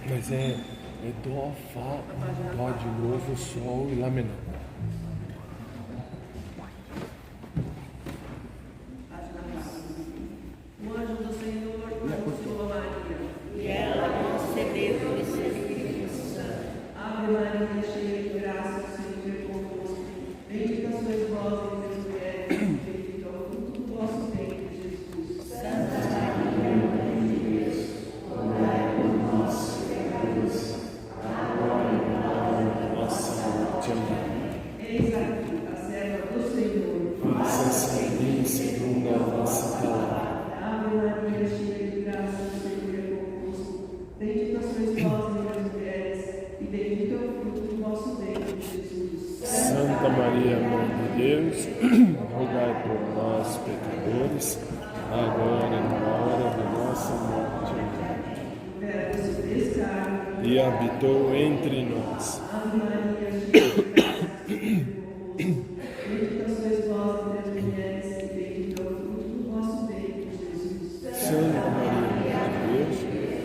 Mas é Dó, Fá, Dó de novo, Sol e Lá menor. O anjo do Senhor consolou Maria. E ela concebeu o Espírito Santo. Ave Maria, cheia de graça, o Senhor é convosco. Bendita sois vós entre as mulheres, e bendito é o fruto do vosso ventre, Jesus. Santa Maria, Mãe de Deus, rogai por nós, pecadores, agora e na hora da nossa morte. Amém. Eis aqui a serva do Senhor. Faça-se em mim segundo a vossa palavra. Ave Maria, cheia de graça, o Senhor é convosco. Bendita sois vós entre as mulheres, e bendito é o fruto do vosso ventre, Jesus. Santa Maria, Mãe de Deus, rogai por nós, pecadores, agora e na hora da nossa morte. Amém. O Verbo se fez carne. E habitou entre nós. Ave Maria, cheia de graça, o Senhor é convosco. Bendita sois vós entre as mulheres, e bendito é o fruto do vosso ventre, Jesus. Santa Maria, Mãe de Deus,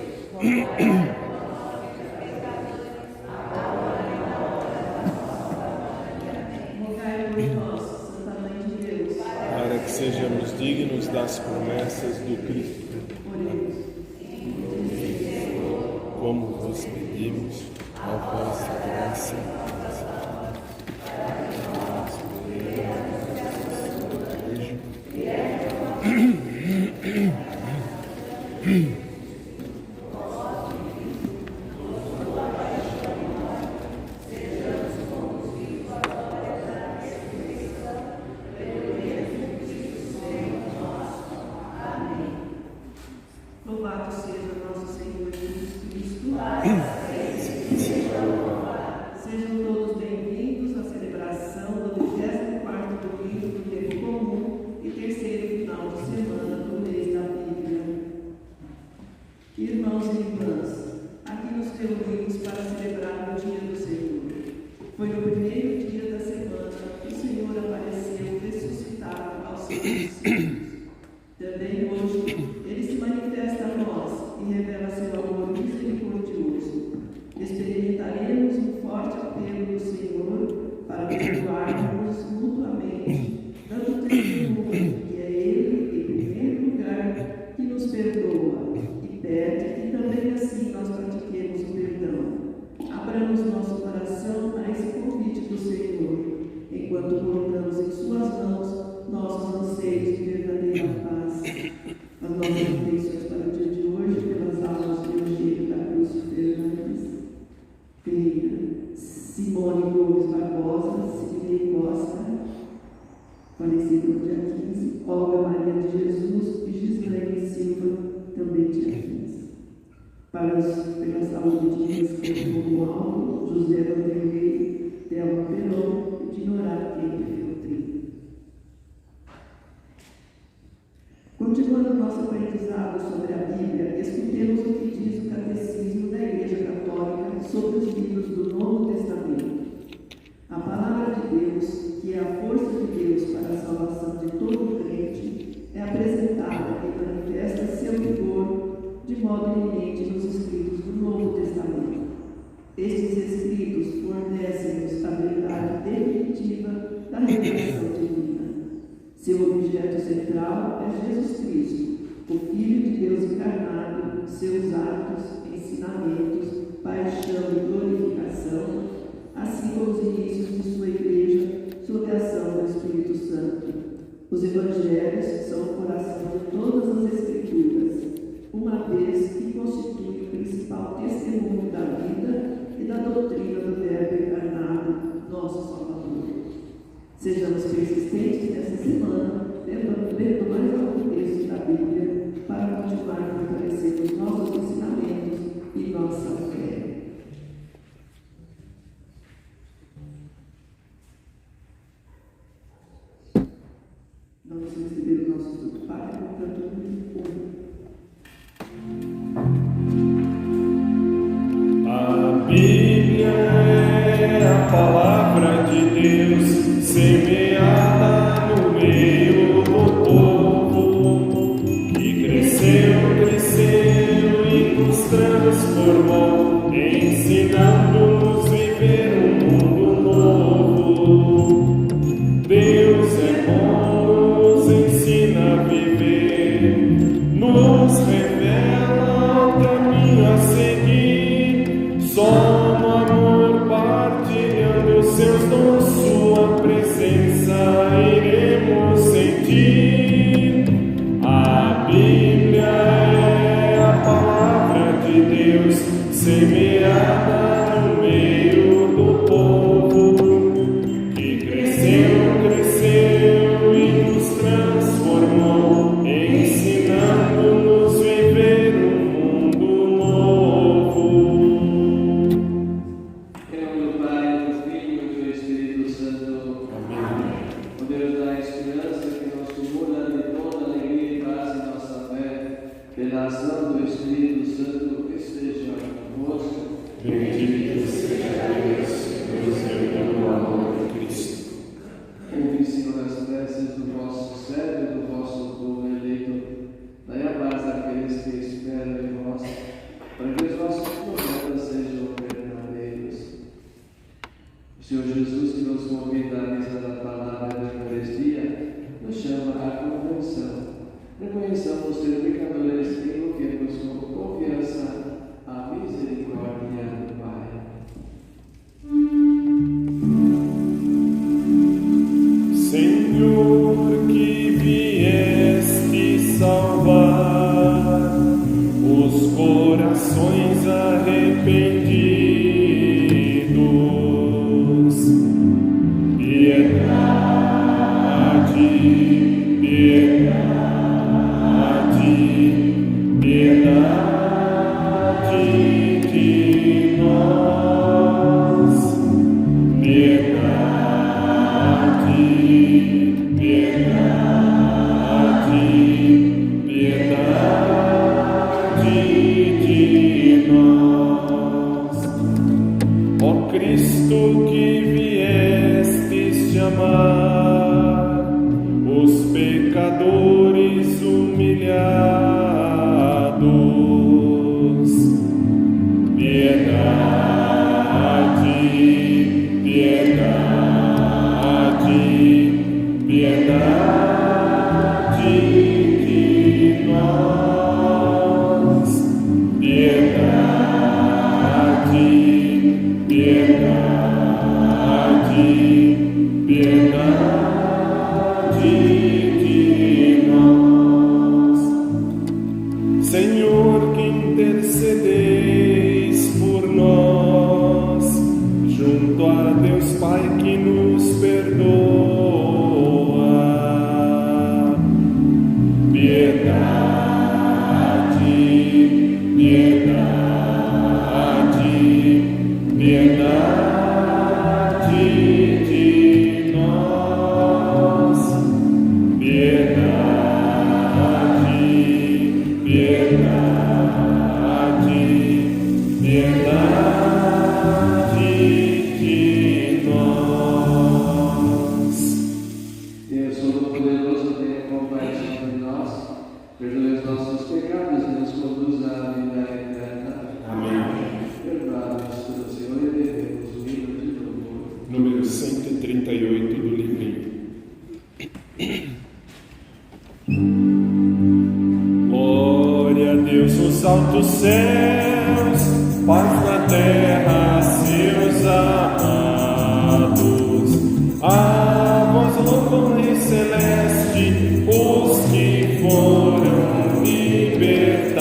Rogai por nós, Santa Mãe de Deus. para que sejamos dignos das promessas do Cristo. Oremos. Como vos pedimos, a vossa graça. Louvado seja nosso Senhor Jesus Cristo. Sejam todos bem-vindos à celebração do 24º domingo do tempo comum e terceiro final de semana do mês da Bíblia. Irmãos e irmãs, aqui nos reunimos para celebrar o dia do Senhor. Foi no primeiro dia da semana que o Senhor apareceu ressuscitado aos seus discípulos. Também hoje, Ele se manifesta a nós e revela seu amor misericordioso. Experimentaremos um forte apelo do Senhor para perdoarmos mutuamente, dando testemunho que é Ele, em primeiro lugar, que nos perdoa e pede que também assim nós pratiquemos o perdão. Abramos nosso coração a esse convite do Senhor, enquanto colocamos em Suas mãos nossos anseios de verdadeira paz. As nossas intenções para o dia de hoje, pelas aulas de Eugênio da Cruz Fernandes Pereira, Simone Gomes Barbosa, Sidney Costa, falecido no dia 15, Olga Maria de Jesus e Gislaine Silva, também dia 15. Pela saúde de Respeito Romualdo, José Vanderlei, Thelma Peron e de Norá Kemper Feltrin. Continuando nosso aprendizado sobre a Bíblia, escutemos o que diz o Catecismo da Igreja Católica sobre os livros do Novo Testamento. A palavra de Deus, que é a força de Deus para a salvação de todo crente, é apresentada e manifesta seu vigor de modo eminente nos escritos do Novo Testamento. Estes escritos fornecem-nos a verdade definitiva da revelação divina. Seu objeto central é Jesus Cristo, o Filho de Deus encarnado, seus atos, ensinamentos, paixão e glorificação, assim como os inícios de sua igreja, sob a ação do Espírito Santo. Os evangelhos são o coração de todas as Escrituras, uma vez que constituem o principal testemunho da vida e da doutrina do Verbo encarnado, nosso Salvador. Sejamos persistentes nessa semana, lendo mais algum texto da Bíblia para continuar fortalecendo os nossos ensinamentos e nossa fé. Vamos receber o nosso Santo Padre com o canto número 1. A Bíblia é a palavra de Deus, semeada no meio do povo, que cresceu e transformou, ensinando-nos a viver um mundo novo. Deus é bom, nos ensina a viver, nos revela o caminho a seguir. Só no amor, partilhando seus dons, sua presença iremos sentir. A Bíblia é a palavra de Deus, semeada no meio do povo, que cresceu e nos transformou, ensinando-nos a viver um mundo novo. Em nome do Pai, do Filho e do Espírito Santo. Amém. O Deus da esperança que nos cumula de toda alegria e paz em nossa fé, pela ação do Espírito Santo, esteja convosco. Bendito seja Deus, Deus e o amor de Cristo. Ouvi, Senhor, as preces do vosso servo e do vosso povo eleito. Dai a paz àqueles que esperam em vós, para que os vossos profetas sejam verdadeiros. O Senhor Jesus, que nos convida à mesa da palavra da Eucaristia, nos chama à conversão. Reconheçamos ser pecadores e invoquemos com confiança a misericórdia do Pai. Senhor, que vieste salvar os corações arrependidos, piedade, piedade, piedade de nós, piedade, piedade, piedade de nós. Ó Cristo, que viestes chamar os pecadores humilhados, piedade, piedade, piedade de nós, piedade, piedade, piedade de nós. Senhor, que intercedeis por nós, junto a Deus Pai que nos perdoa, piedade, piedade, piedade de nós, piedade, piedade, piedade de nós. Deus Todo-Poderoso, tenha compaixão de nós, perdoe os nossos pecados e nos conduza à vida eterna. Amém. Perdoados pelo Senhor e devemos o hino de louvor. Número 138 do livrinho. Glória a Deus nos altos céus, paz na terra, seus amados. A vós louvam, Rei Celeste, os que foram libertados.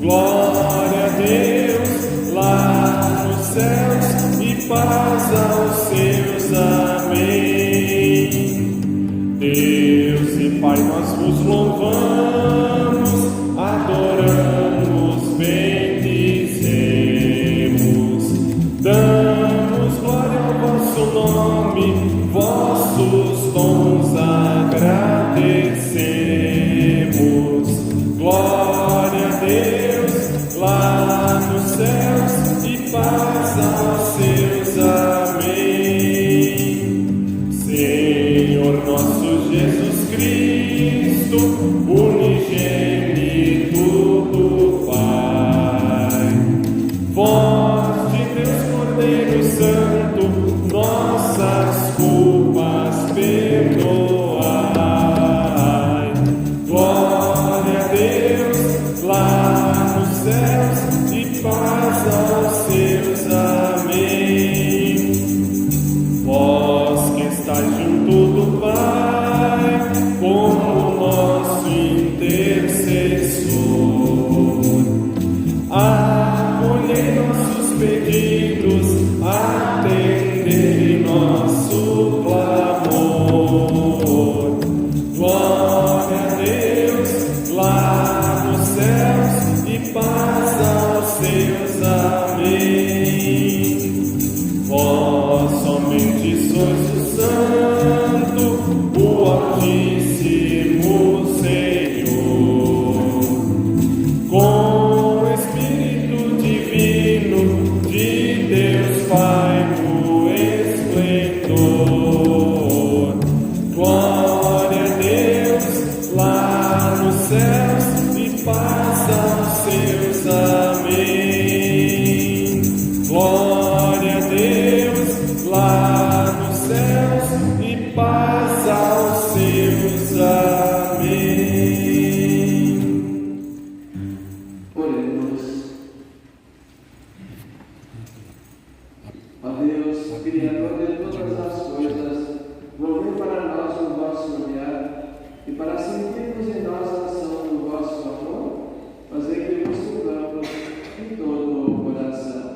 Glória a Deus lá nos céus e paz aos seus. Amém. Deus e Pai, nós vos louvamos, adoramos, bendizemos, damos glória ao vosso nome, vossos dons agradecemos. Glória a Deus lá nos céus e paz aos seus. Amém. Senhor nosso Jesus Cristo, lá nos céus e paz aos seus. Amém. Vós que estáis junto do Pai, como nosso intercessor, acolhei nossos pedidos, atendei nosso clamor. Glória a Deus lá nos céus e paz aos seus. Amém. Vós somente sois o Santo, o Altíssimo Senhor, com o Espírito Divino de Deus Pai no esplendor. Glória a Deus lá nos céus e paz aos seus. Amém. Glória a Deus lá nos céus e paz aos seus. Amém. Oremos. Ó Deus, Criador de todas as coisas, volvei para nós o vosso olhar e para sentirmos em nós a ação do vosso amor, fazer que vos sirvamos em todo o coração.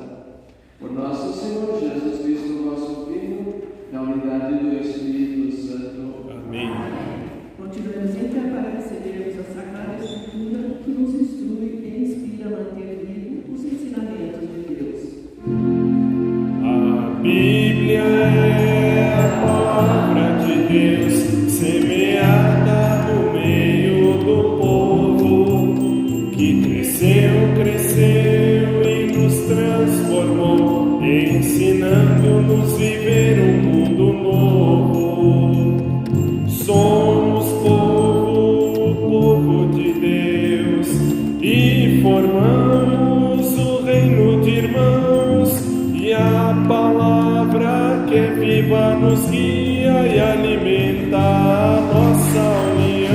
Por nosso Senhor Jesus Cristo, vosso Filho, na unidade do Espírito Santo. Amém. Continuemos sempre para recebermos a Sagrada Escritura que nos instrui e inspira a manter vivo os ensinamentos de Deus. A Bíblia é a palavra de Deus, semeada no meio do povo, que cresceu e nos transformou, ensinando-nos viver um mundo novo. Somos povo de Deus, e formamos o reino de irmãos, e a palavra que é viva nos guia e alimenta a nossa união.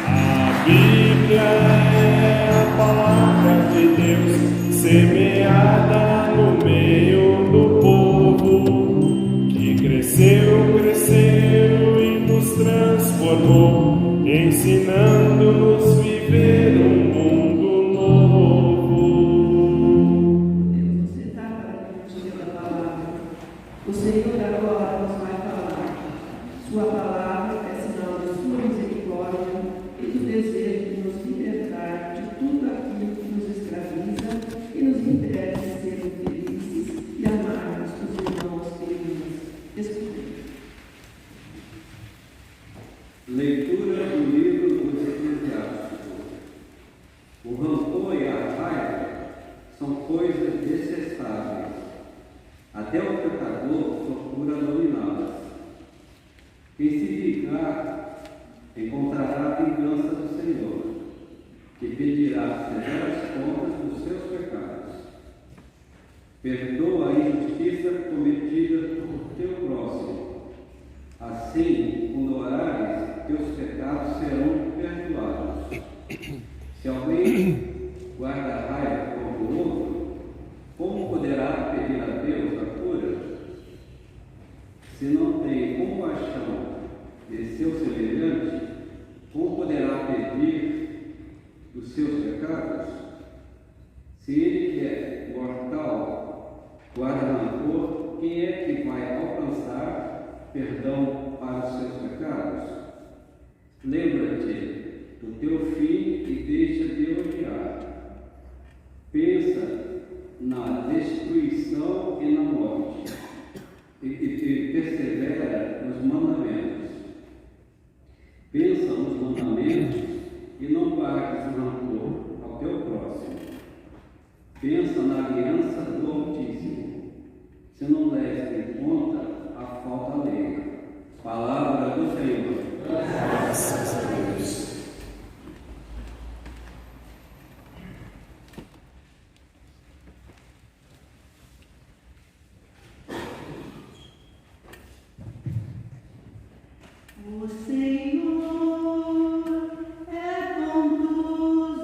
A Bíblia é a palavra de Deus, semeada no meio do povo, que cresceu e nos transformou, ensinando-nos viver um mundo novo. Podemos sentar para que nos dê a palavra. O Senhor agora nos vai falar. Sua palavra é sinal de sua misericórdia e do desejo de nos libertar de tudo aquilo que nos escraviza e nos impede de sermos felizes e amarmos os irmãos e irmãs. Escutemos. Leitura do livro dos Eclesiásticos. O rancor e a raiva são coisas detestáveis. Até o pecador procura dominá-las. Quem se vingar encontrará a vingança do Senhor, que pedirá severas contas dos seus pecados. Perdoa a injustiça cometida por teu próximo. Assim, quando orares, teus pecados serão perdoados. Se alguém guarda raiva contra o outro, como poderá pedir a Deus a cura? Se não tem compaixão de seu semelhante, como poderá pedir os seus pecados? Se ele que é mortal guarda rancor, quem é que vai alcançar perdão para os seus pecados? Lembra-te do teu fim e deixa de odiar. Pensa na destruição e na morte, e persevera nos mandamentos. Pensa nos mandamentos e não guardes rancor ao teu próximo. Pensa na aliança do Altíssimo, se não leves em conta a falta alheia. Palavra do Senhor. Graças a Deus. O Senhor é bondoso.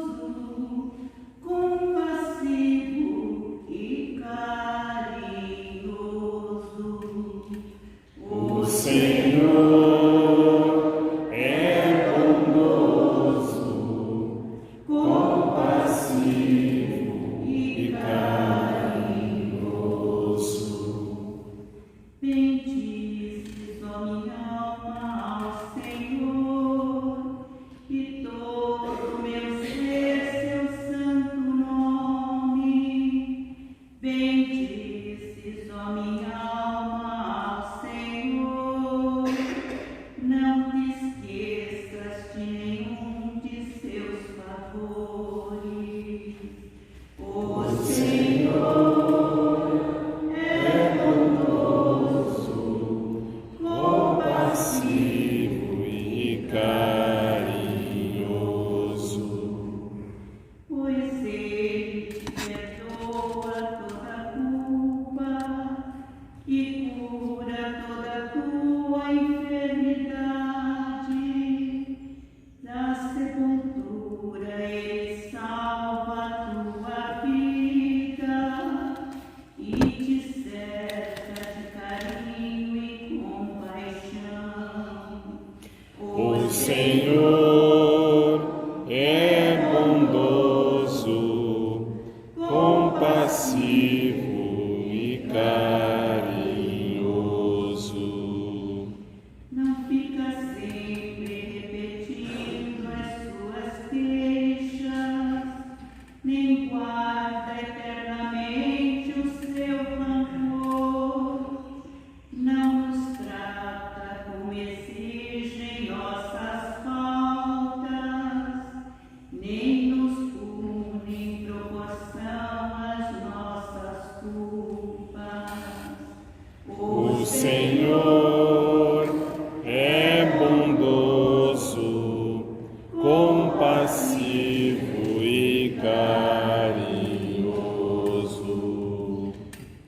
carinhoso.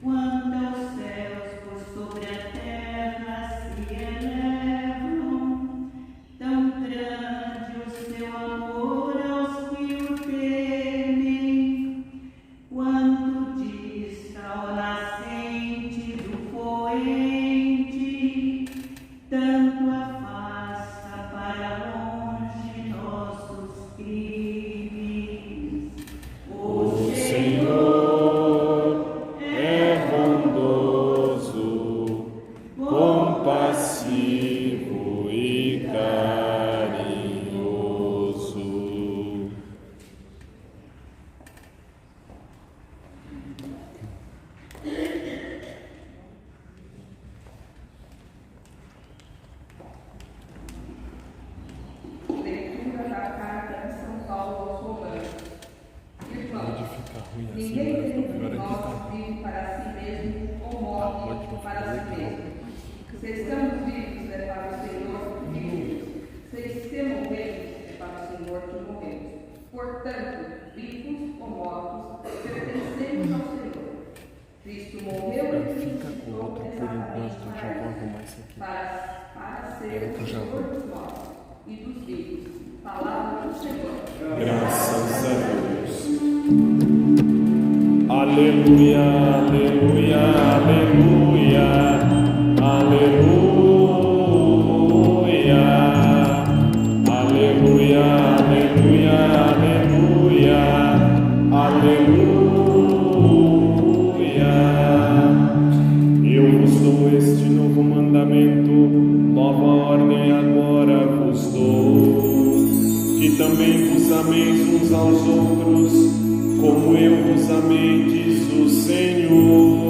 Quando aos céus por sobre a terra se elevam, tão grande o seu amor aos que o temem. Quanto dista ao nascente do poente, tanto afasta para longe nossos crimes. O Senhor é bondoso, compassivo e carinhoso. Leitura da carta de São Paulo aos Romanos. Irmãos, ninguém dentre nós vive para si mesmo ou morre para si mesmo. Se estamos vivos, é para o Senhor que vivemos. Se morremos, é para o Senhor que morremos. Portanto, vivos ou mortos, pertencemos ao Senhor. Cristo morreu e ressuscitou exatamente para ser o Senhor dos mortos e dos vivos. Palavra do Senhor. Graças a Deus. Aleluia, aleluia, aleluia, aleluia, aleluia, aleluia, aleluia, aleluia. Eu vos dou este novo mandamento, nova ordem agora vos dou, que também vos ameis uns aos outros, como eu vos amei, diz o Senhor.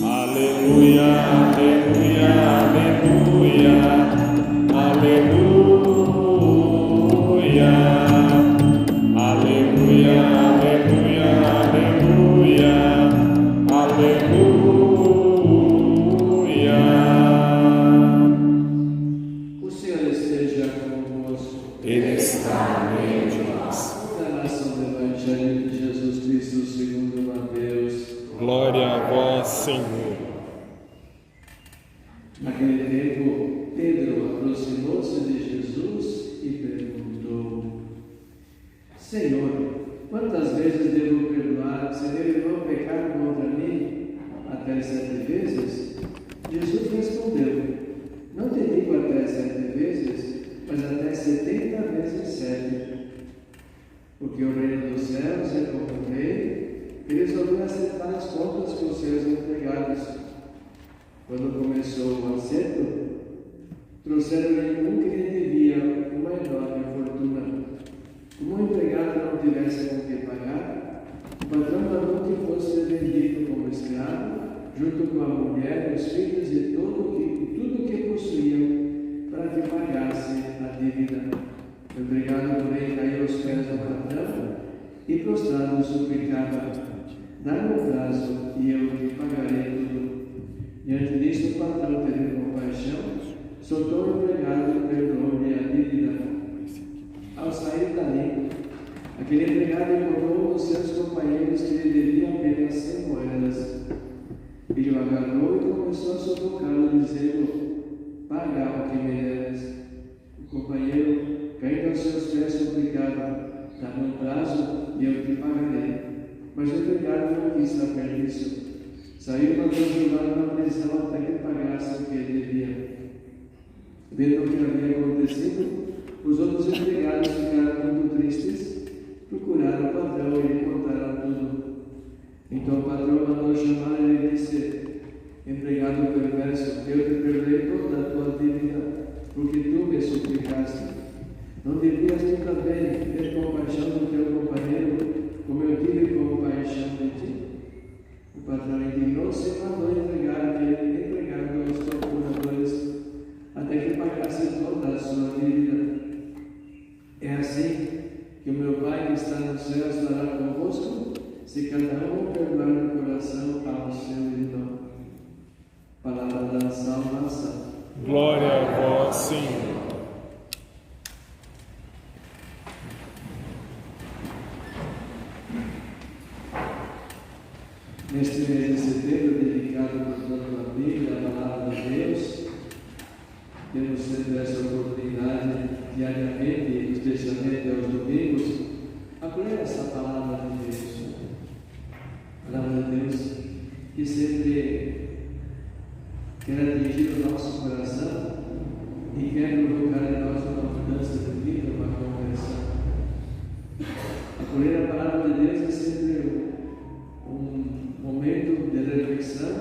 Aleluia, aleluia, aleluia, aleluia, aleluia, aleluia, aleluia, aleluia. O Senhor esteja convosco. Ele está no meio de nós. Proclamação do Evangelho de Jesus Cristo segundo Mateus. Glória a vós, Senhor. Naquele tempo, Pedro aproximou-se de Jesus e perguntou: Senhor, quantas vezes devo perdoar se meu irmão pecar contra mim? Até 7 vezes? Jesus respondeu: Não te digo até 7 vezes, mas até 70 vezes 7. Porque o reino dos céus é como um rei que resolveu acertar as contas com seus empregados. Quando começou o acerto, trouxeram-lhe um que lhe devia uma enorme fortuna. Como o empregado não tivesse com que pagar, o patrão mandou que fosse vendido como escravo, junto com a mulher, os filhos e tudo que possuíam, para que pagasse a dívida. O empregado, porém, caiu aos pés do patrão e, prostrado, suplicava: Dá-me um prazo e eu te pagarei tudo. Diante disto, o patrão, tendo compaixão, soltou o empregado e perdoou-lhe a dívida. Ao sair dali, aquele empregado encontrou um dos seus companheiros que lhe devia apenas 100 moedas. Ele o agarrou e começou a sufocá-lo, dizendo: Paga o que me deves. O companheiro, caindo aos seus pés, suplicava: Dá-me um prazo e eu te pagarei. Mas o empregado não quis saber disso. Saiu e mandou jogar na prisão até que pagasse o que ele devia. Vendo o que havia acontecido, os outros empregados ficaram muito tristes, procuraram o patrão e lhe contaram tudo. Então o patrão mandou chamar e lhe disse: Empregado perverso, eu te perdoei toda a tua dívida, porque tu me suplicaste. Não devias tu também ter compaixão do teu companheiro, como eu tive compaixão de ti? O patrão indignou-se e mandou entregar aquele empregado aos procuradores, até que pagasse toda a sua dívida. É assim que o meu Pai que está nos céus fará convosco, se cada um perdoar de coração ao seu irmão. Palavra da salvação. Glória a vós, Senhor. neste mês de setembro, dedicado portanto à Bíblia, à Palavra de Deus. Temos sempre essa oportunidade diariamente, especialmente aos domingos, a ler essa Palavra de Deus. A Palavra de Deus que sempre quer atingir o nosso coração e quer provocar em nós uma mudança de vida, uma conversão. Acolher a Palavra de Deus é sempre um momento de reflexão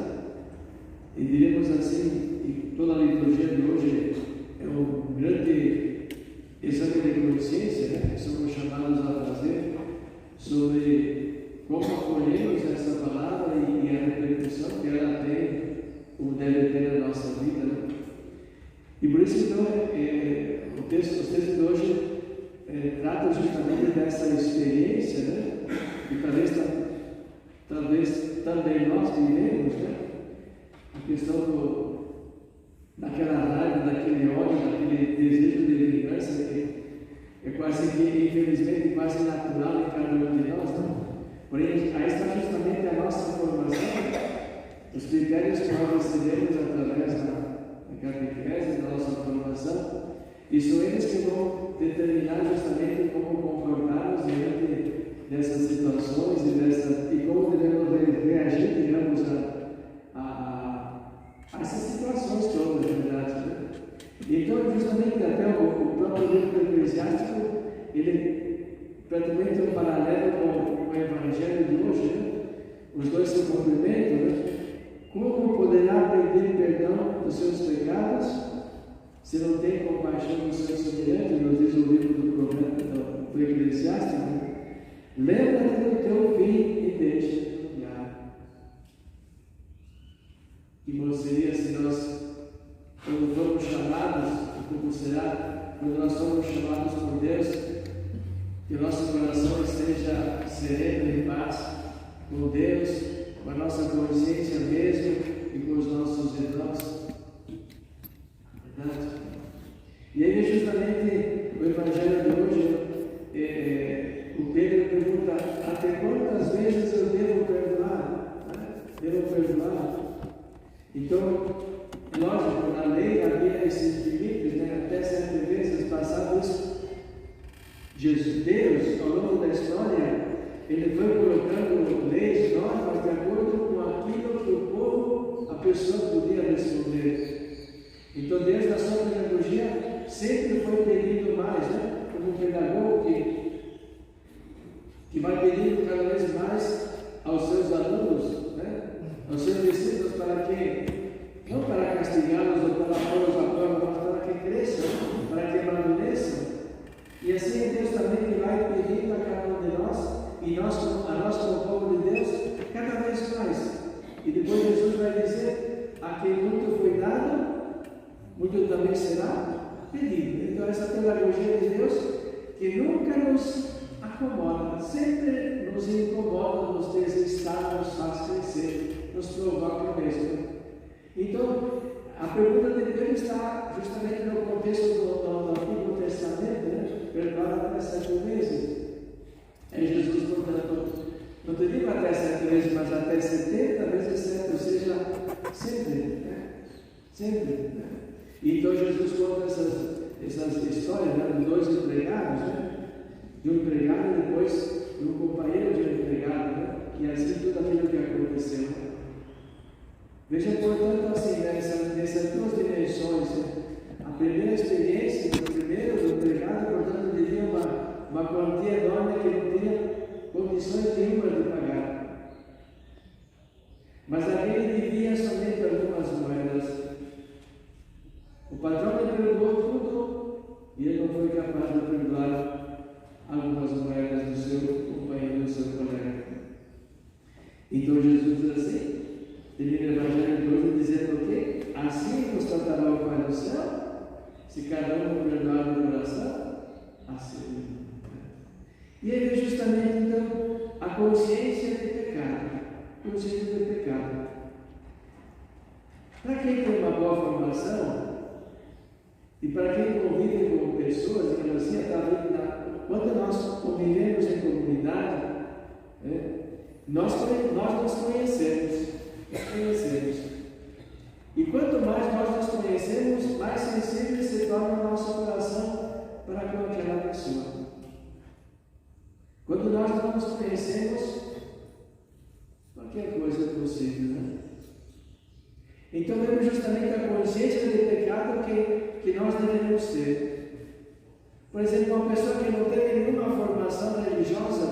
e diremos assim, e toda a liturgia de hoje é um grande exame de consciência, né, que somos chamados a fazer sobre como acolhemos essa palavra e a repercussão que ela tem, ou deve ter na nossa vida. Né? E por isso, então, os textos de hoje tratam justamente dessa experiência, né? Que talvez também nós vivemos, né? A questão daquela raiva, daquele ódio, daquele desejo de vingança que é quase que, infelizmente, quase natural em cada um de nós. Né? Porém, aí está justamente a nossa formação, os critérios que nós recebemos através da catequese, da nossa formação, e são eles que vão determinar justamente como comportarmos diante dessas situações e como devemos reagir, digamos, a essas situações todas, na verdade. Né? Então, justamente até o próprio livro do Eclesiástico, ele praticamente é um paralelo com o Evangelho de hoje, né? Os dois se complementam, né? Como poderá pedir perdão dos seus pecados se não tem compaixão do seu semelhante? Nos diz o livro do Eclesiástico. Né? Lembra-te do teu fim e deixa de odiar. Que bom seria se nós, quando fomos chamados, como será, quando nós somos chamados por Deus, que o nosso coração esteja sereno em paz com Deus, com a nossa consciência mesmo e com os nossos irmãos. Verdade? E aí, justamente, o Evangelho de hoje, o Pedro pergunta: até quantas vezes eu devo perdoar? Devo perdoar? Então, lógico, na lei havia esses limites, né? Até 7 vezes passados. Deus, ao longo da história, ele foi colocando leis, normas, de acordo com aquilo que o povo, a pessoa podia responder. Então, Deus, na sua pedagogia, sempre foi pedindo mais, né? Como um pedagogo que vai pedindo cada vez mais aos seus alunos, né? Aos seus discípulos, para que, não para castigá-los ou para pô-los à prova, mas para que cresçam, para que amadureçam. E assim Deus também vai pedindo a cada um de nós, e a nós como povo de Deus, cada vez mais. E depois Jesus vai dizer: a quem muito foi dado, muito também será pedido. Então essa pedagogia de Deus, que nunca nos acomoda, sempre nos incomoda, nos desestar, nos faz crescer, nos provoca mesmo. Então, a pergunta de Pedro está justamente no contexto do Antigo Testamento, né? Perdoar até 7 vezes. É Jesus, portanto, não te digo até 7 vezes, mas até 70 vezes 7, ou seja, sempre, né? Sempre. Né? E então Jesus conta essas histórias, né? De 2 empregados, né? De um empregado e depois de um companheiro de um empregado, né? E assim tudo aquilo que aconteceu. Veja, portanto, assim, nessas 2 dimensões, né? A primeira experiência do primeiro, do empregado, portanto, devia uma quantia enorme que não tinha condições nenhuma de pagar. Mas aquele devia somente algumas moedas. O patrão lhe perdoou tudo e ele não foi capaz de perdoar algumas moedas do seu companheiro, do seu colega. Então Jesus diz assim, termina o Evangelho de hoje dizendo o quê? Assim constatará o Pai do céu, se cada um perdoar no coração, assim. E aí vem justamente então a consciência de pecado. Consciência de pecado. Para quem tem uma boa formação e para quem convive com pessoas, digamos assim, quando nós convivemos em comunidade, né, nós nos conhecemos. E quanto mais nós nos conhecemos, mais sensível se torna o nosso coração para com aquela pessoa. Quando nós não nos conhecemos, qualquer coisa é possível, né? Então vemos justamente a consciência de pecado que nós devemos ter. Por exemplo, uma pessoa que não tem nenhuma formação religiosa,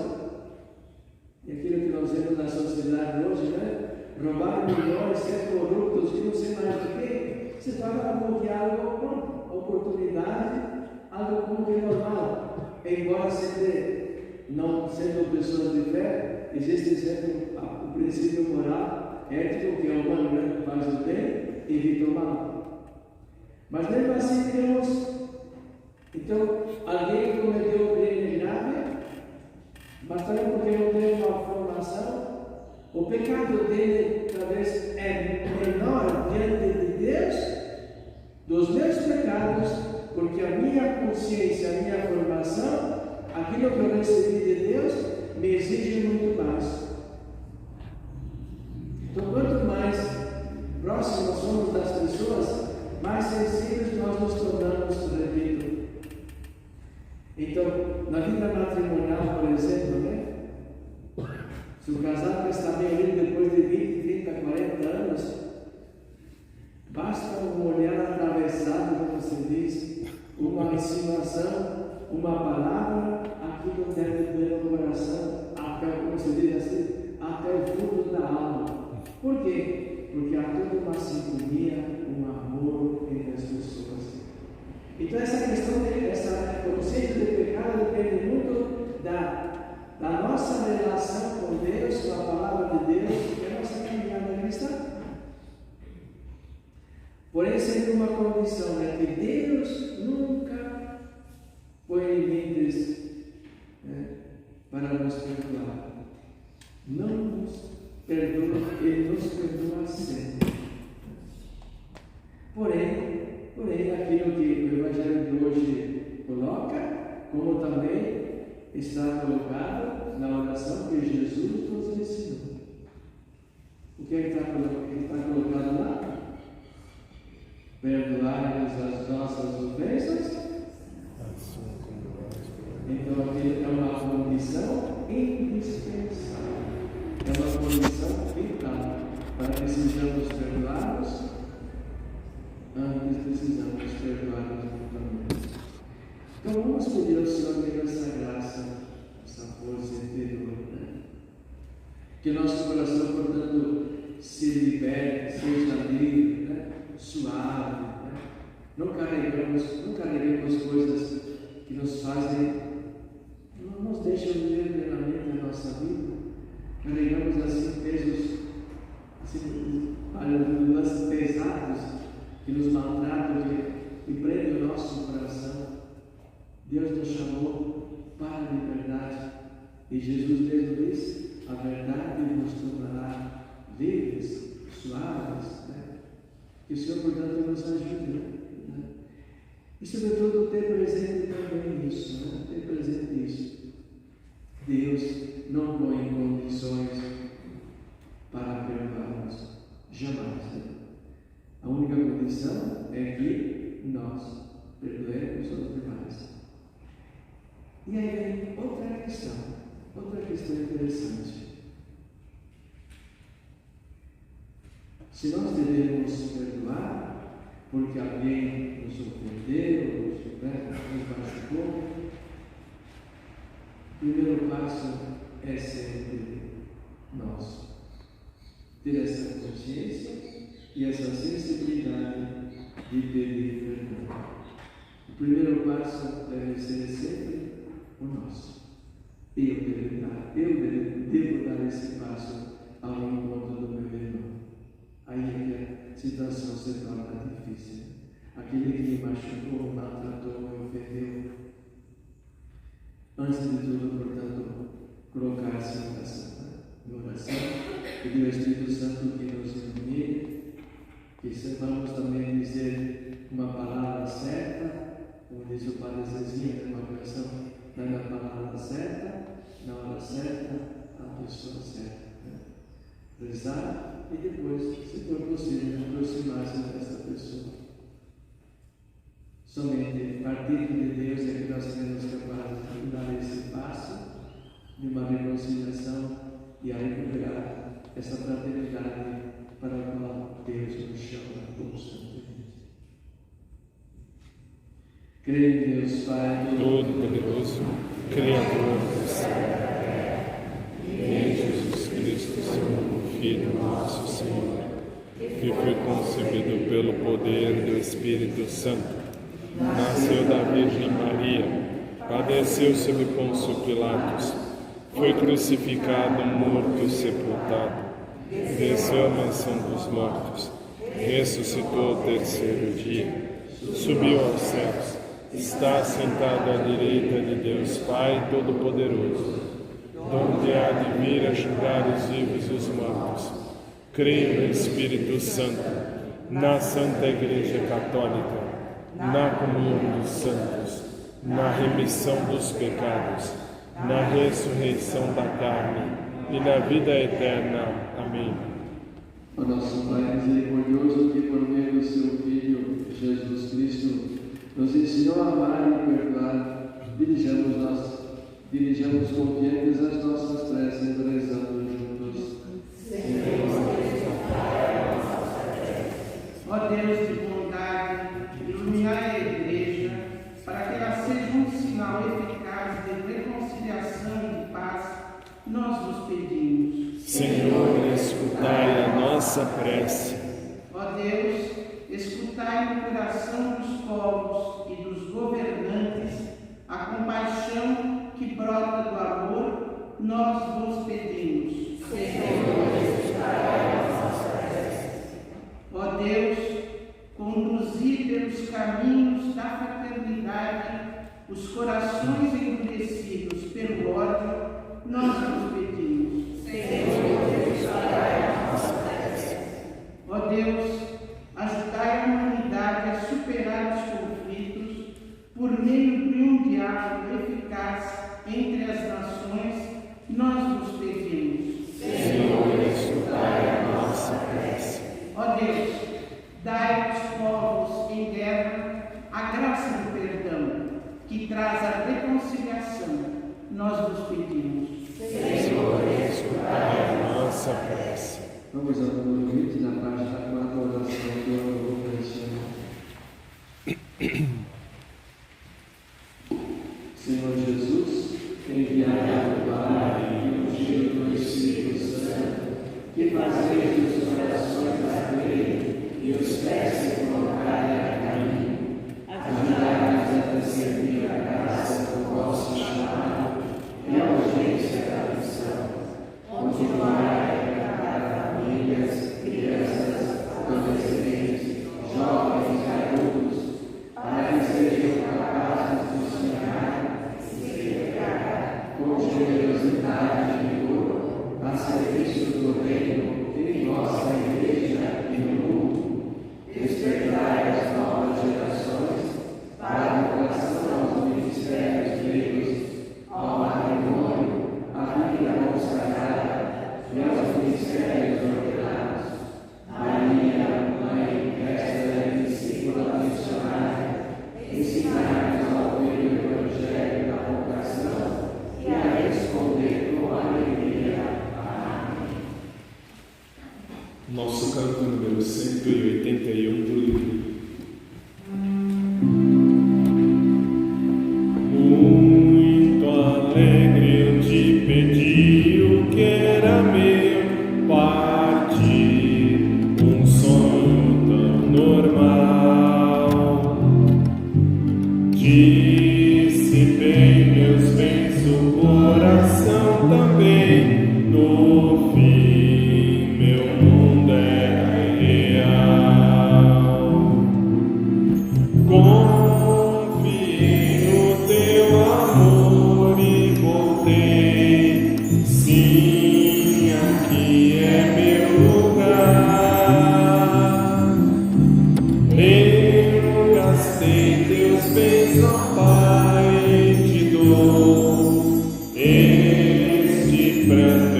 e aquilo que nós vemos na sociedade hoje, né? Roubar milhões, ser corruptos, e não sei mais do que, se torna como que algo, oportunidade, algo como que normal. Embora sempre, não sendo pessoas de fé, existe sempre o princípio moral, ético, que é o humano, né? Faz o bem e evita o mal. Mas mesmo assim temos, então, alguém que cometeu um crime grave, mas também porque não tem uma formação, o pecado dele talvez é menor diante de Deus dos meus pecados, porque a minha consciência, a minha formação, aquilo que eu recebi de Deus, me exige muito mais. Então, quanto mais próximos somos das pessoas, mais sensíveis nós nos tornamos, repito. Então, na vida matrimonial, por exemplo, né? Se o casal está bem unido depois de 20, 30, 40 anos, basta um olhar atravessado, como se diz, uma insinuação, uma palavra, aquilo deve doer no coração, até, como se diz assim, até o fundo da alma. Por quê? Porque há toda uma sintonia, um amor entre as pessoas. Então essa questão, essa consciência de pecado depende muito da nossa relação com Deus, com a palavra de Deus, e a nossa caminhada cristã. Porém, sempre uma condição é que Deus nunca põe limites, né, para nos perdoar. Não nos perdoa, Ele nos perdoa sempre. Porém, aquilo que o Evangelho de hoje coloca, como também está colocado na oração que Jesus nos ensinou. O que está colocado lá? Perdoai-nos as nossas ofensas. Então, aqui é uma condição indispensável. É uma condição vital para que sejamos perdoados. Antes precisamos perdoar-nos mutuamente. Então vamos pedir ao Senhor ter essa graça, essa força interior, né? Que nosso coração, portanto, se liberte, seja livre, né? Suave, né? Não carreguemos coisas que nos fazem, não nos deixam viver plenamente a nossa vida. Carregamos assim pesos, assim, pesados, que nos maltratam e prendem o nosso coração. Deus nos chamou para a liberdade e Jesus mesmo disse: a verdade nos tornará livres, suaves, né? Que o Senhor, portanto, nos ajude, né? E sobretudo ter presente também isso, né? Ter presente isso. Deus não põe condições para perdoar-nos, jamais, né? A única condição é que nós perdoemos os demais. E aí vem outra questão interessante. Se nós devemos perdoar porque alguém nos ofendeu, nos machucou, o primeiro passo é sempre nós ter essa consciência e essa sensibilidade de pedir perdão. O primeiro passo deve ser sempre o nosso. Eu devo dar esse passo ao encontro do meu irmão. Aí é que a situação se torna difícil. Aquele que me machucou, maltratou, me ofendeu. Antes de tudo, portanto, colocar-se em oração, pedir ao Espírito Santo que nos ilumine, que sepamos também dizer uma palavra certa, como diz o Padre Zezinho, uma canção, dando a palavra certa, na hora certa, a pessoa certa. Rezar e depois, se for possível, aproximar-se dessa pessoa. Somente partindo de Deus é que nós seremos capazes de dar esse passo de uma reconciliação e a recuperar essa fraternidade para a qual Deus nos chama constantemente. Creio em Deus Pai Todo-Poderoso, Criador do céu e em Jesus Cristo, seu Filho nosso Senhor, que foi concebido pelo poder do Espírito Santo, nasceu da Virgem Maria, padeceu sob Pôncio Pilatos, foi crucificado, morto, sepultado, desceu à mansão dos mortos, ressuscitou ao terceiro dia, subiu aos céus, está sentado à direita de Deus Pai Todo-Poderoso, donde há de vir a julgar os vivos e os mortos. Creio no Espírito Santo, na Santa Igreja Católica, na comunhão dos santos, na remissão dos pecados, na ressurreição da carne e na vida eterna. Amém. Ó nosso Pai misericordioso, que por meio do seu Filho, Jesus Cristo, nos ensinou a amar e perdoar, dirijamos confiantes as nossas preces, rezando juntos. Ó Deus de bondade, iluminai a Igreja, para que ela seja um sinal eficaz de reconciliação e de paz, nós vos pedimos. Senhor, escutai a nossa prece. Ó Deus, escutai no coração dos povos e dos governantes a compaixão que brota do amor, nós vos pedimos. Senhor, escutai a nossa prece. Ó Deus, conduzi pelos caminhos da fraternidade os corações endurecidos pelo ódio, nós vos pedimos. Senhor, escutai a nossa prece. Ó Deus, ajudai a humanidade a superar os conflitos por meio de um diálogo eficaz entre as nações, nós vos pedimos. Senhor, escutai a nossa prece. Ó Deus, dai aos povos em guerra a graça do perdão, que traz a reconciliação, nós vos pedimos. Senhor, escutai a nossa prece. Vamos ao número 20, na página 4, oração do Eucaristia. Senhor Jesus, enviai ao Pai e ungido do Espírito Santo, que fazeis os corações arderem e os pés se colocarem a caminho. Ajudai-nos a discernir a graça do vosso chamado e a urgência da missão. Continuai a encarnar famílias, crianças, adolescentes, jovens e adultos, para que sejam capazes de sonhar e se entregar com generosidade e vigor a serviço do reino em nossa Igreja e no mundo. Despertai as novas gerações para a vocação aos ministérios leigos, ao matrimônio, à vida consagrada e aos ministérios ordenados. Maria, Mãe, mestra e discípula missionária, ensinai-nos a ouvir o Evangelho da vocação e a responder com alegria. Amém. Nosso canto número 181 do livro. Muito alegre eu te pedi o que era meu, partir um sonho tão normal. Dissipei meus bens, o coração também. No fim, meu mundo era real. Confiei no teu amor e voltei. Sim, aqui é meu lugar. Eu gastei teus bens, ó Pai, te dou este pranto.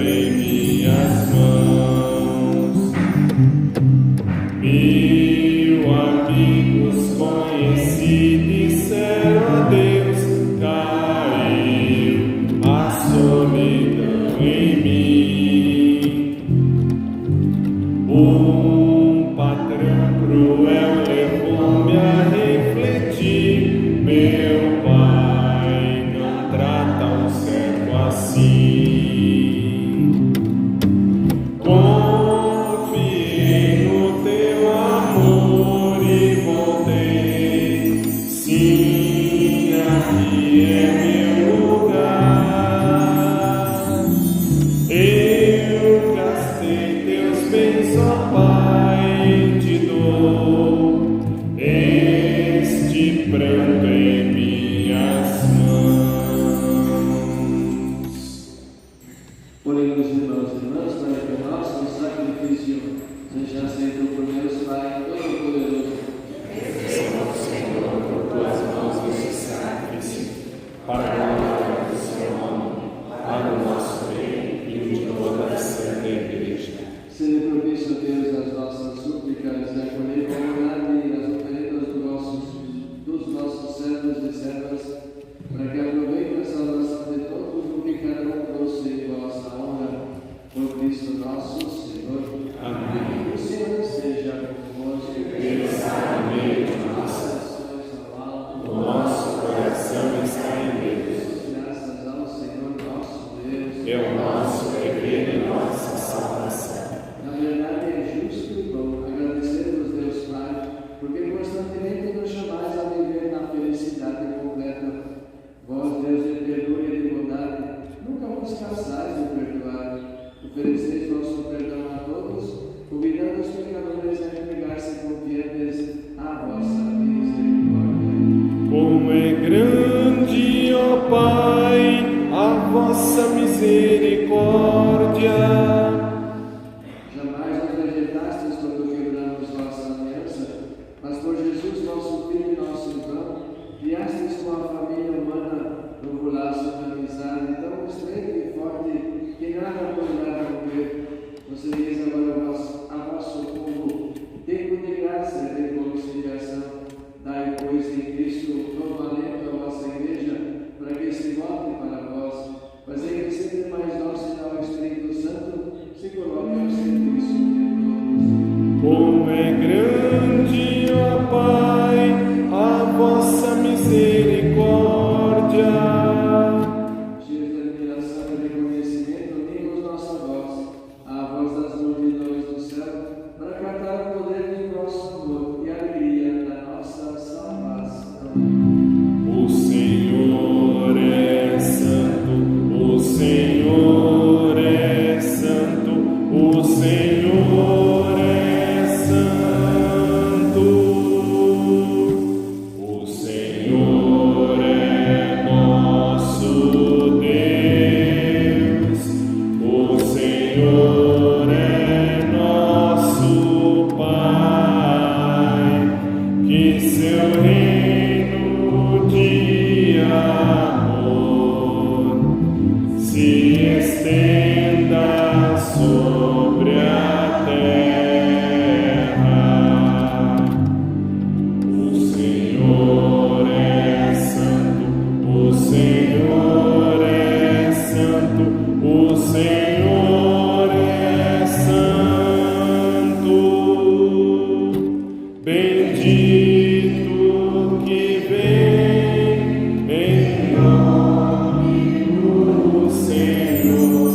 Oremos, irmãos e irmãs, para que o nosso sacrifício seja aceito por Deus Pai Todo-Poderoso. Receba, Senhor, por tuas mãos esse sacrifício, para a glória do seu nome, para o nosso bem e o de toda a Santa Igreja. Seja propício, Deus, às nossas súplicas e acolher com bondade as oferendas dos nossos servos e servas, para que aproveitem a salvação de todos o que cada um trouxe em vossa honra, por Cristo nosso Senhor. Amém. O Senhor esteja convosco. Ele está no meio de nós. O nosso coração está em Deus. Graças ao Senhor nosso Deus. É o nosso dever e nossa salvação. Na verdade, é justo e bom agradecer-vos, Deus Pai, porque constantemente nos chamais a viver na felicidade completa. Vós, Deus de ternura e de bondade, nunca vos cansais de perdoar. Ofereceis vosso perdão a todos, convidando os pecadores a entregar-se confiantes à vossa misericórdia. Como é grande, ó Pai, a vossa misericórdia. Jamais nos rejeitastes quando quebramos vossa aliança, mas por Jesus, nosso Filho e nosso irmão, criastes com a família humana no laço da amizade tão estreito e forte que nada poderá romper. Concedis agora a vosso povo tempo de graça e de reconciliação. Dai, pois, em Cristo novo alento à vossa Igreja, para que se volte para vós. Fazei que sempre mais dócil ao Espírito Santo se coloque ao serviço de todos. Como é grande, ó Pai, a vossa misericórdia. Cheios de admiração e reconhecimento, unimos nossa voz à voz das multidões do céu, para cantar o poder de vosso amor e a alegria da nossa salvação. O Senhor é santo, o Senhor é santo, o Senhor é santo. O Senhor é nosso Deus, o Senhor é nosso Pai, que seu reino de amor se estenda sobre a terra. O Senhor é santo, o Senhor é santo, o Senhor é santo. Bendito que vem em nome do Senhor.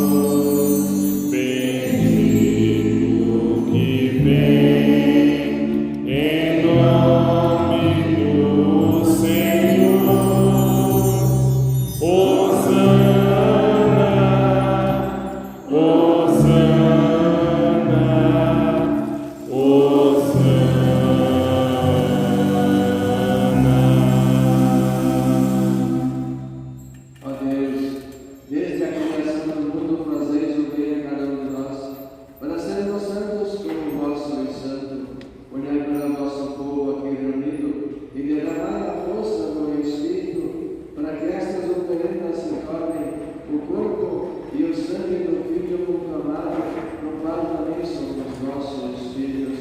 Bendito que vem em nome do Senhor. Hosana, Hosana, Hosana. Ó Deus, desde a criação do mundo fazeis o bem a cada um de nós, para sermos santos como vós sois santo. Olhai para o vosso povo aqui reunido e derramai a força do Espírito, para que estas oferendas se tornem o corpo e o sangue do Filho proclamado, no qual também somos vossos filhos.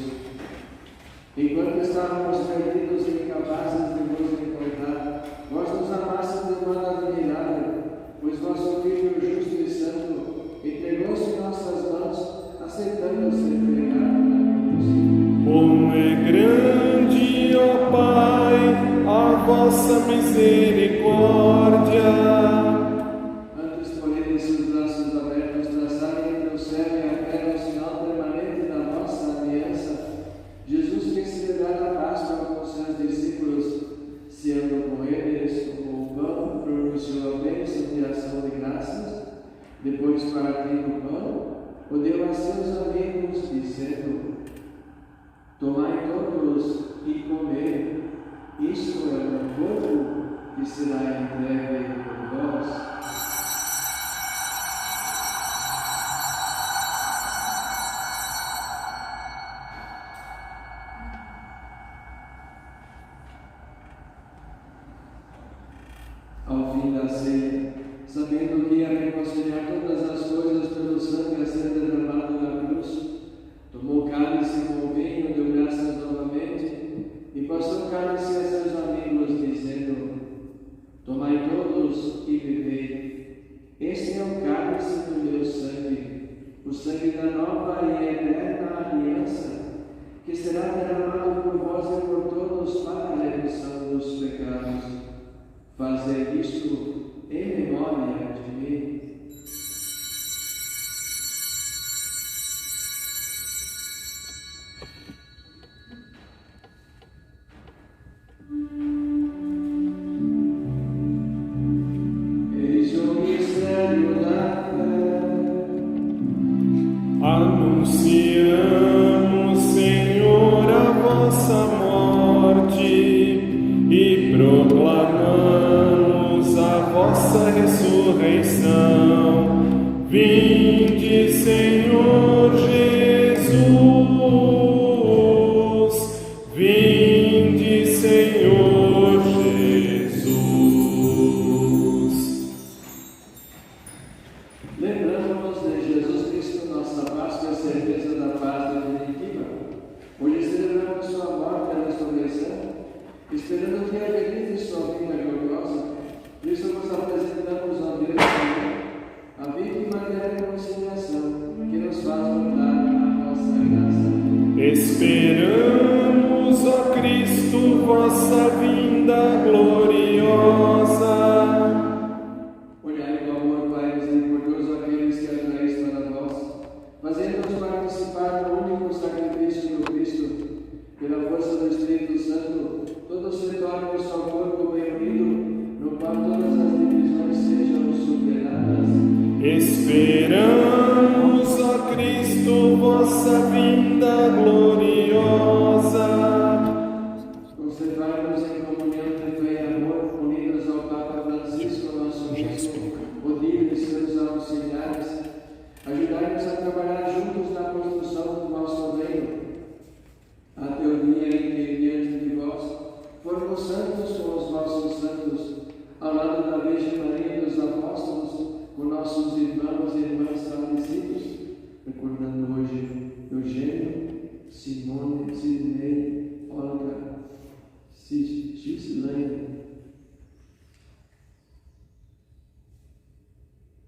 Enquanto estávamos perdidos e incapazes de nos encontrar, vós nos amastes de modo admirável, pois vosso Filho justo e santo entregou-se em nossas mãos, aceitando-se pregado na cruz. Como é grande, ó Pai, a vossa misericórdia. Antes, porém, desses braços abertos, traçarem entre o céu e a terra o sinal permanente da nossa aliança, Jesus fez celebrar a Páscoa com seus discípulos, ceando com eles o pão, pronunciou a bênção de ação de graças, depois partindo o pão, o deu a seus amigos, dizendo: tomai todos e comei, isto é o meu corpo que será entregue por vós. da nova e eterna aliança, que será derramado por vós e por todos para a remissão dos pecados. Fazei isto em memória de mim. Anunciamos, Senhor, a vossa morte e proclamamos a vossa ressurreição. Vinde, Senhor Jesus, vinde, Senhor Jesus. Lembramos de Jesus Cristo, nossa Páscoa e certeza da paz definitiva. Hoje celebramos sua morte e ressurreição, esperando que a beleza de sua vinda gloriosa. Por isso nos apresentamos ao Deus Senhor, a vítima da reconciliação, que nos faz voltar à nossa graça. Esperamos, ó Cristo, vossa vinda gloriosa. Olhai com amor, Pai misericordioso, aqueles que atraís para vós, fazendo-nos participar do único sacrifício do Cristo. Pela força do Espírito Santo, todos se tornem o seu corpo bem unido, no qual todas as divisões sejam superadas. Esperamos, ó Cristo, vossa vinda gloriosa. Conservar-nos em comunhão de fé e amor, unidos ao Papa Francisco, nosso bispo, Odilo e seus auxiliares. Ajudai-nos a trabalhar juntos na construção do vosso reino, até o dia em que, diante de vós, formos santos com os vossos santos, ao lado da Virgem Maria e dos apóstolos, com nossos irmãos e irmãs falecidos, recordando hoje Eugênio, Simone, Sidney, Olga, Gislaine,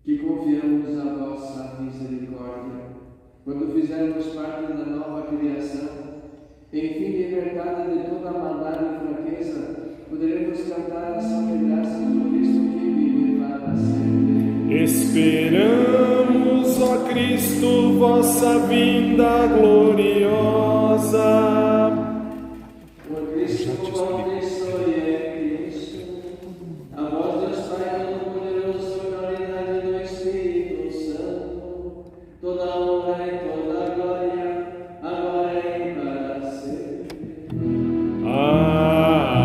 que confiamos a vossa misericórdia. Quando fizermos parte da nova criação, enfim libertada de toda maldade e fraqueza, poderemos cantar a salve graça do Cristo que vive para sempre. Esperamos, ó Cristo, vossa vinda gloriosa. Por Cristo, abençoe é Cristo, a voz Deus Pai Todo-Poderoso, na unidade do Espírito Santo, toda honra e toda glória, agora e para sempre.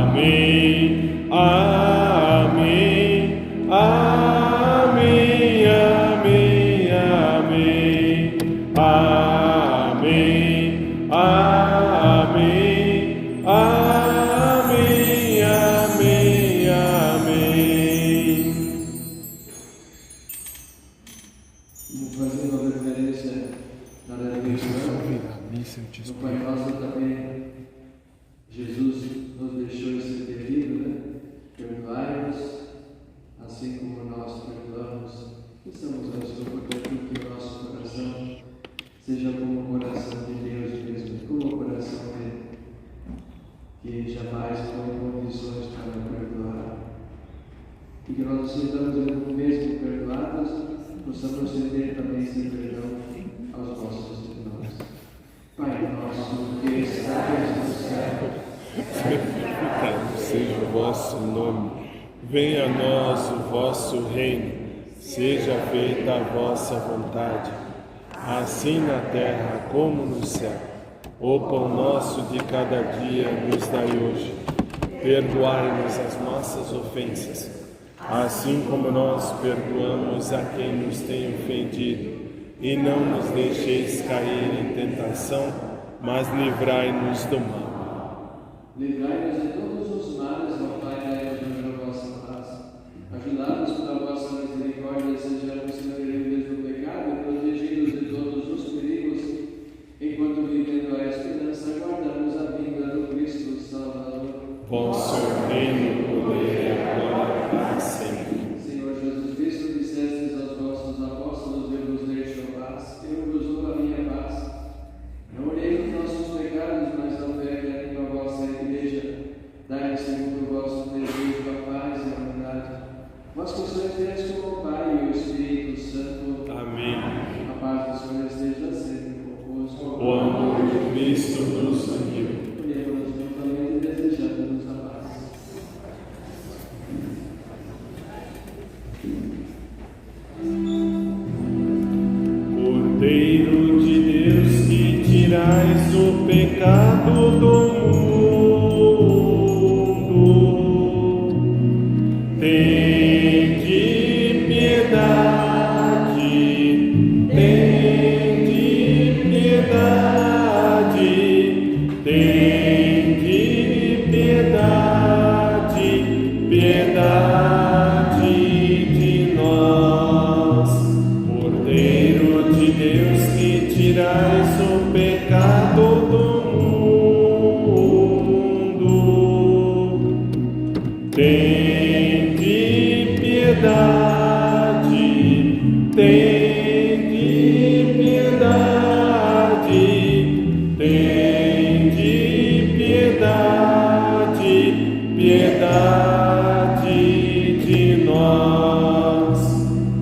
Amém, amém, amém, amém, amém, amém, amém, amém, amém, amém. Fazendo a referência na religião, no Pai Nosso também, Jesus nos deixou esse pedido, né? Perdoai-nos, assim como nós perdoamos. Estamos a suplicar que o nosso coração seja como o coração de Deus mesmo, como o coração dele, que jamais põe condições para perdoar. E que nós sejamos mesmo perdoados, possamos ceder também esse perdão aos nossos irmãos. Pai nosso que estás no céu, Santificado seja o vosso nome, venha a nós o vosso reino, seja feita a vossa vontade, assim na terra como no céu. O pão nosso de cada dia nos dai hoje. Perdoai-nos as nossas ofensas, assim como nós perdoamos a quem nos tem ofendido. E não nos deixeis cair em tentação, mas livrai-nos do mal. livrai-nos de todos os males, ó Pai, dai-nos a vossa paz. Ajudai-nos pela vossa misericórdia, sejamos sempre livres do pecado e protegidos de todos os perigos, enquanto vivendo a esperança, guardamos a vinda do Cristo Salvador. Vosso reino, poder e glória para sempre. Senhor Jesus Cristo, dissestes aos vossos apóstolos, eu vos deixo a paz, eu vos dou a minha paz. Não olhei os nossos pecados, mas a fé que anima a vossa igreja. Dai-nos segundo o vosso desejo a paz e a unidade. Vós que sois Deus como o Pai e o Espírito Santo. Amém. A paz do Senhor esteja sempre convosco. O amor de Cristo nos uniu. Unimos mutuamente desejando-nos a paz. Cordeiro de Deus, que tirais o pecado do mundo, tende piedade, tende piedade, tende piedade, piedade de nós. Cordeiro de Deus, que tirais o pecado do mundo, tende piedade, tende piedade, tende piedade, piedade de nós.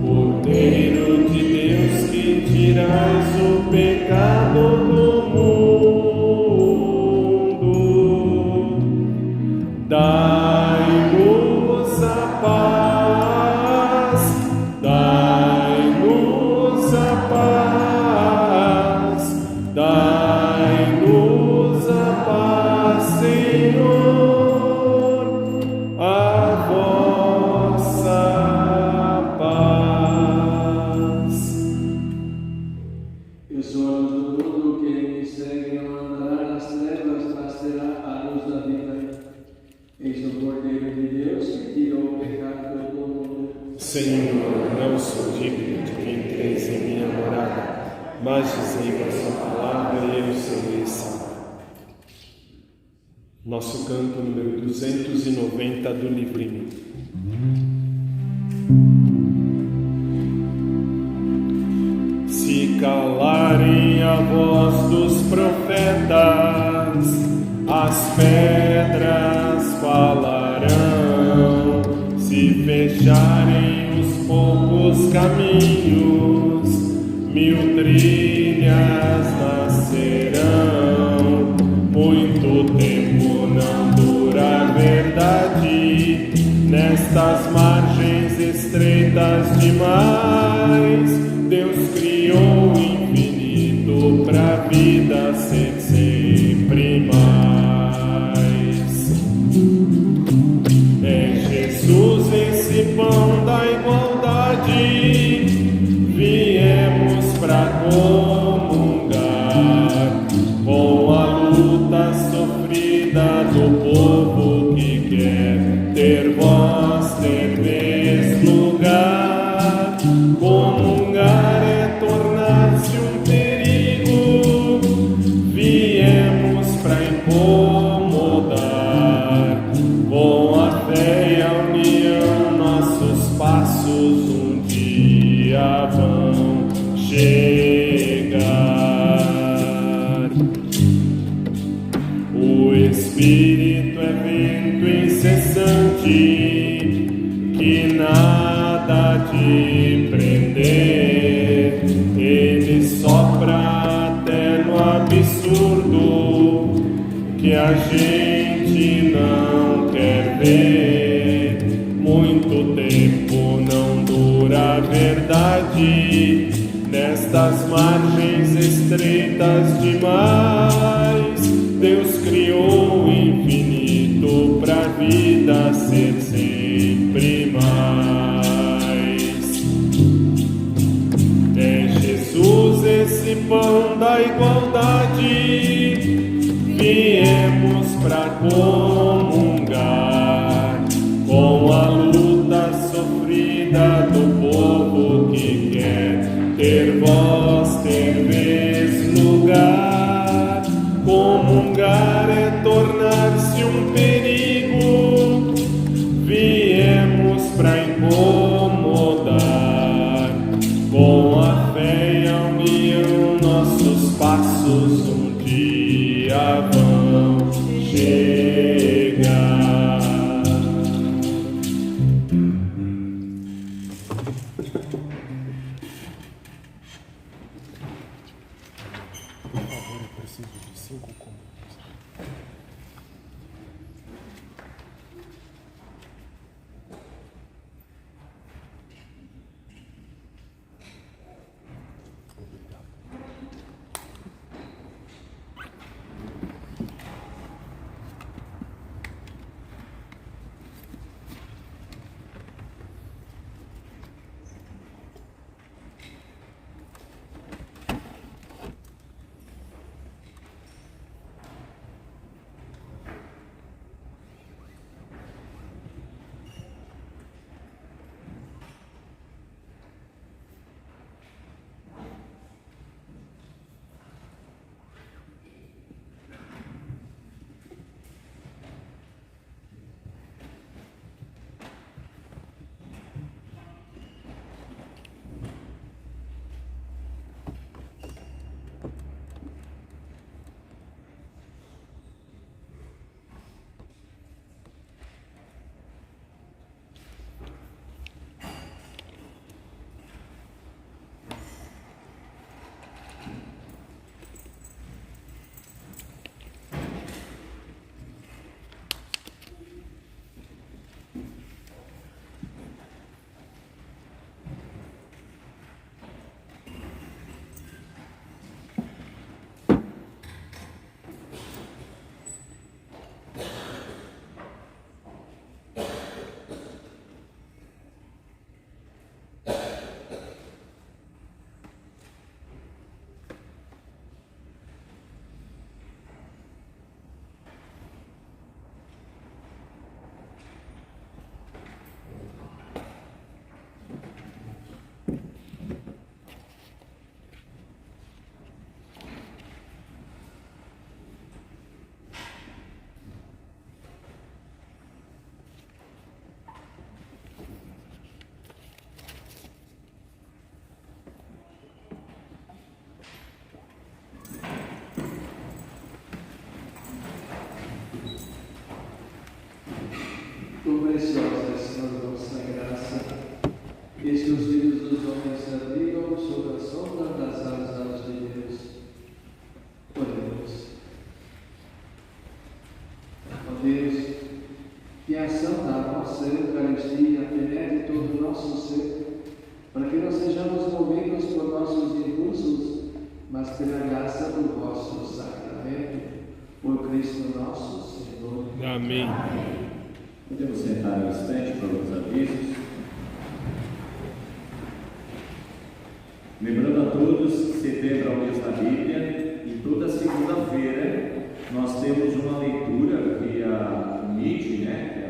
Cordeiro de Deus, que tirais o pecado do mundo, dai-nos a paz, dai-nos a paz, dai-nos a paz, Senhor, a vossa paz. Eu sou a luz do mundo, quem me segue não andará nas trevas, mas terá a luz da vida. Eis o Cordeiro de Deus que tirou o pecado do mundo. Senhor, não sou digno de quem entres em minha morada, mas dizei vossa palavra e eu serei salvo. Nosso canto número 290 do livrinho. Se calarem a voz dos profetas, as pedras falarão. Se fecharem os poucos caminhos, 1000 trilhas nascerão. Muito tempo não dura a verdade, nestas margens estreitas demais. Deus criou o infinito pra vida ser sempre mais. É Jesus esse pão da igualdade, viemos pra comungar com a luta sofrida do povo que quer ter voz, ter vez, lugar. Comungar é tornar-se um perigo, viemos pra incomodar. Com a fé e a união, nossos passos um dia vão chegar. O Espírito é vento incessante, que nada de prender. Ele sopra até no absurdo, que a gente não quer ver. Muito tempo não dura a verdade, nestas margens estreitas demais. Deus criou o infinito pra vida ser sempre mais. É Jesus esse pão da igualdade, viemos pra comungar com a luta sofrida do povo que quer ter voz, ter vez, lugar. Comungar é tornar-se um perigo, viemos pra incomodar. Com a fé e a união, nossos passos um dia vão chegar. Por favor, eu preciso de 5 comandos. Quão preciosa é, Senhor, a vossa graça, eis que os filhos dos homens se abrigam sob a sombra das asas de Deus. Oremos. Ó Deus, que a santa vossa Eucaristia penetre todo o nosso ser, para que não sejamos movidos por nossos impulsos, mas pela graça do vosso sacramento, por Cristo nosso Senhor. Amém. Podemos sentar um instante para os avisos. Lembrando a todos que setembro é o mês da Bíblia e toda segunda-feira nós temos uma leitura via Meet, né, que é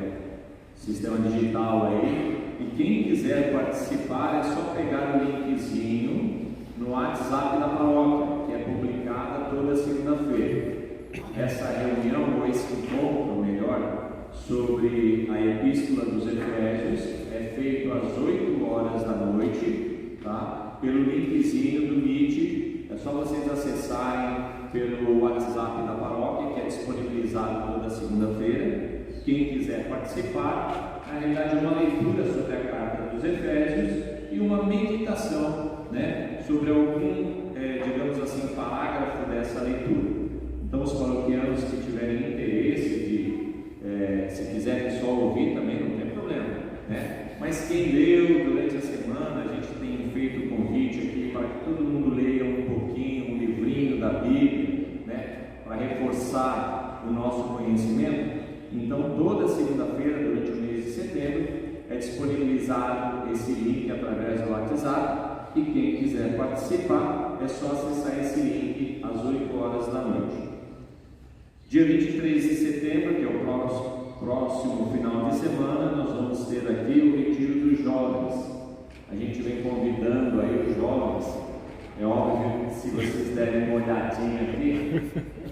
o sistema digital aí, e quem quiser participar é só pegar o linkzinho no WhatsApp da paróquia, que é publicada toda segunda-feira. Essa reunião, ou esse encontro, melhor, sobre a Epístola dos Efésios é feito às 8 horas da noite, tá? Pelo linkzinho do Meet. É só vocês acessarem pelo WhatsApp da paróquia, que é disponibilizado toda segunda-feira. Quem quiser participar, na realidade é uma leitura sobre a carta dos Efésios e uma meditação, né, sobre algum, digamos assim, parágrafo dessa leitura. Então os paroquianos que tiverem interesse se quiserem só ouvir também não tem problema, né? Mas quem leu durante a semana, a gente tem feito o convite aqui para que todo mundo leia um pouquinho, um livrinho da Bíblia, né? Para reforçar o nosso conhecimento. Então toda segunda-feira, durante o mês de setembro, é disponibilizado esse link através do WhatsApp, e quem quiser participar é só acessar esse link às 8 horas da noite. Dia 23 de setembro, que é o próximo final de semana, nós vamos ter aqui o Retiro dos Jovens. A gente vem convidando aí os jovens. É óbvio que se vocês derem uma olhadinha aqui,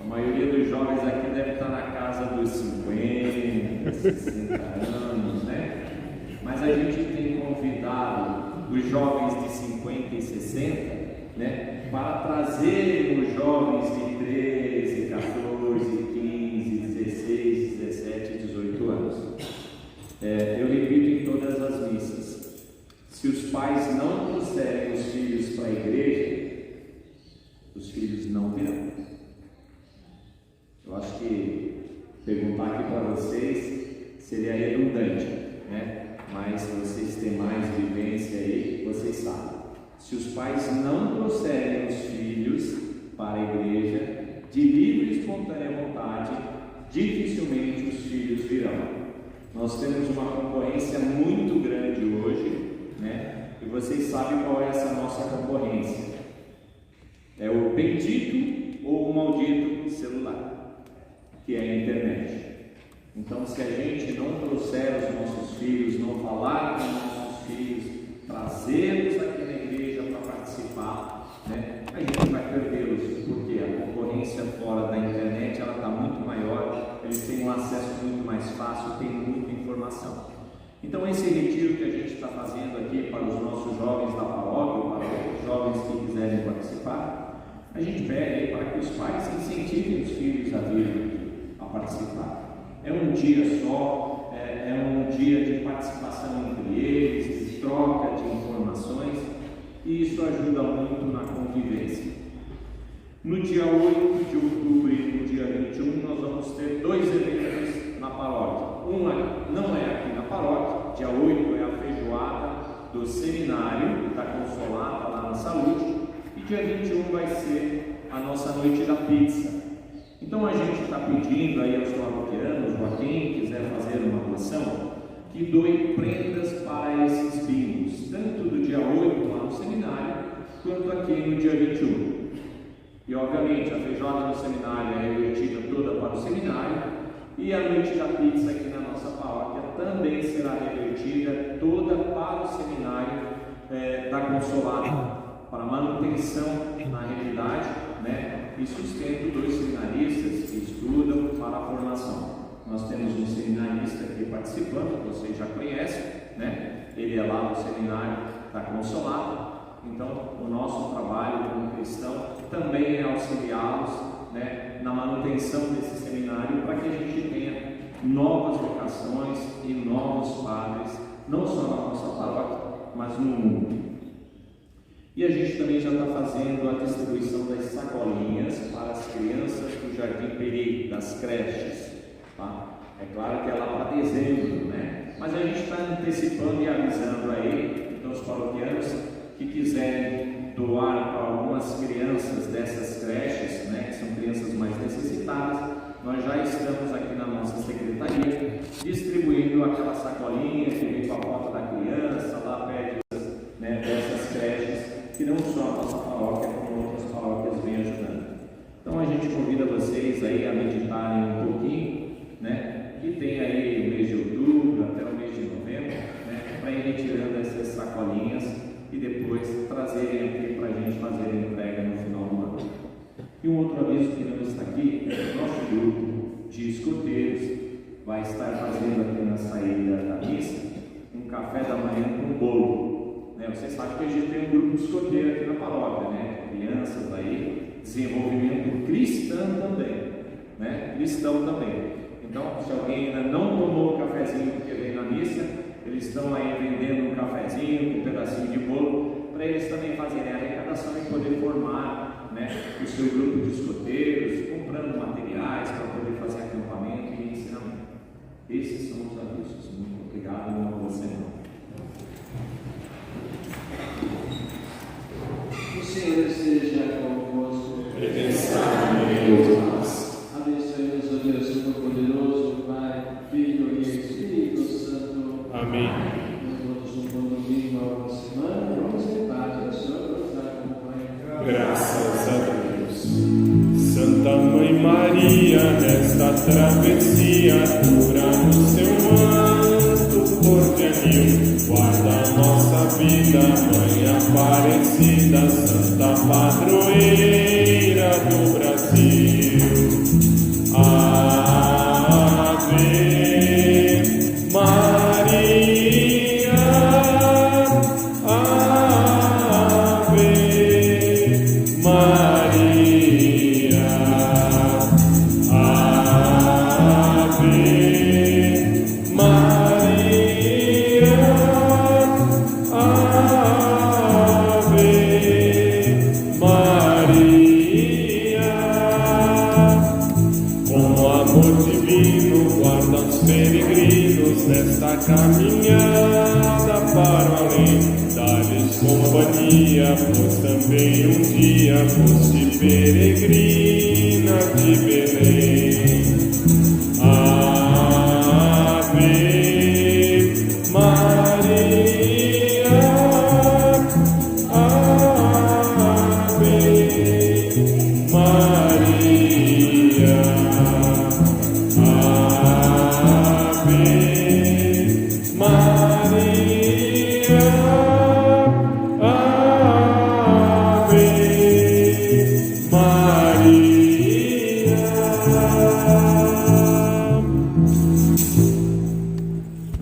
a maioria dos jovens aqui deve estar na casa dos 50, 60 anos, né? Mas a gente tem convidado os jovens de 50 e 60, né, para trazer os jovens de 13, 14, 15, 16, 17, 18 anos. Eu repito em todas as missas: se os pais não trouxerem os filhos para a igreja, os filhos não virão. Eu acho que perguntar aqui para vocês seria redundante, né? Mas vocês têm mais vivência aí, vocês sabem. Se os pais não trouxerem os filhos para a igreja, de livre e espontânea vontade, dificilmente os filhos virão. Nós temos uma concorrência muito grande hoje, né? E vocês sabem qual é essa nossa concorrência. É o bendito ou o maldito celular, que é a internet. Então, se a gente não trouxer os nossos filhos, não falar com os nossos filhos, trazê-los aqui na igreja para participar, né, a gente vai perdê-los, porque a concorrência fora da internet ela está muito maior, eles têm um acesso muito mais fácil, tem muita informação. Então, esse retiro que a gente está fazendo aqui para os nossos jovens da paróquia, para os jovens que quiserem participar, a gente pede para que os pais incentivem os filhos a virem a participar. É um dia só, é um dia de participação entre eles, de troca de informações, e isso ajuda muito na convivência. No dia 8 de outubro e no dia 21, nós vamos ter 2 eventos na paróquia. Um não é aqui na paróquia, dia 8 é a feijoada do seminário da Consolata lá na Saúde, e dia 21 vai ser a nossa noite da pizza. Então a gente está pedindo aí aos paroquianos, ou a quem quiser fazer uma doação, que doe prendas para esses bingos, tanto do dia 8 lá no seminário, quanto aqui no dia 21. E obviamente a feijoada no seminário é revertida toda para o seminário, e a noite da pizza aqui na nossa paróquia também será revertida toda para o seminário da Consolata, para manutenção na realidade, né? E sustento dos seminaristas que estudam para a formação. Nós temos um seminarista aqui participando, que vocês já conhecem, né? Ele é lá no seminário da Consolata. Então, o nosso trabalho como cristão também é auxiliá-los, né, na manutenção desse seminário, para que a gente tenha novas vocações e novos padres, não só na nossa paróquia, mas no mundo. E a gente também já está fazendo a distribuição das sacolinhas para as crianças do Jardim Peri, das creches. Tá? É claro que é lá para dezembro, né? Mas a gente está antecipando e avisando aí, então os paroquianos que quiserem doar para algumas crianças dessas creches, né, que são crianças mais necessitadas, nós já estamos aqui na nossa secretaria distribuindo aquela sacolinha que vem com a foto da criança, lá perto, né, dessas creches, que não só a nossa paróquia, como outras paróquias vêm ajudando. Então a gente convida vocês aí a meditarem um pouquinho, né, que tem aí o mês de outubro até o mês de novembro, né, para ir retirando essas sacolinhas e depois trazerem aqui para a gente fazer a entrega no final do ano. E um outro aviso que não está aqui é que o nosso grupo de escoteiros vai estar fazendo aqui na saída da missa um café da manhã com bolo. Né? Vocês sabem que a gente tem um grupo de escoteiro aqui na paróquia, né? Crianças aí, desenvolvimento cristão também, né? Cristão também. Então, se alguém ainda não tomou o cafezinho porque vem na missa, eles estão aí vendendo um cafezinho com um pedacinho de bolo, para eles também fazerem a arrecadação e poder formar, né, o seu grupo de escoteiros, comprando materiais para poder fazer acampamento e ensinamento. Esses são os avisos. Muito obrigado e uma boa semana. O Senhor esteja convosco. Abençoe-nos, o Deus Todo-Poderoso, Pai, Filho e Espírito Santo. Amém. Todos um bom domingo, uma boa semana. Vamos em paz. O Senhor nos acompanha. Graças a Deus. Santa Mãe Maria, nesta travessia, cura-nos seu manto cordialil. Guarda a nossa vida, Mãe Aparecida, Santa Padroeira do Brasil. Ave Maria, Ave Maria. pois também um dia foste peregrina de Belém. Ave Maria, Ave Maria, Ave Maria, Ave Maria.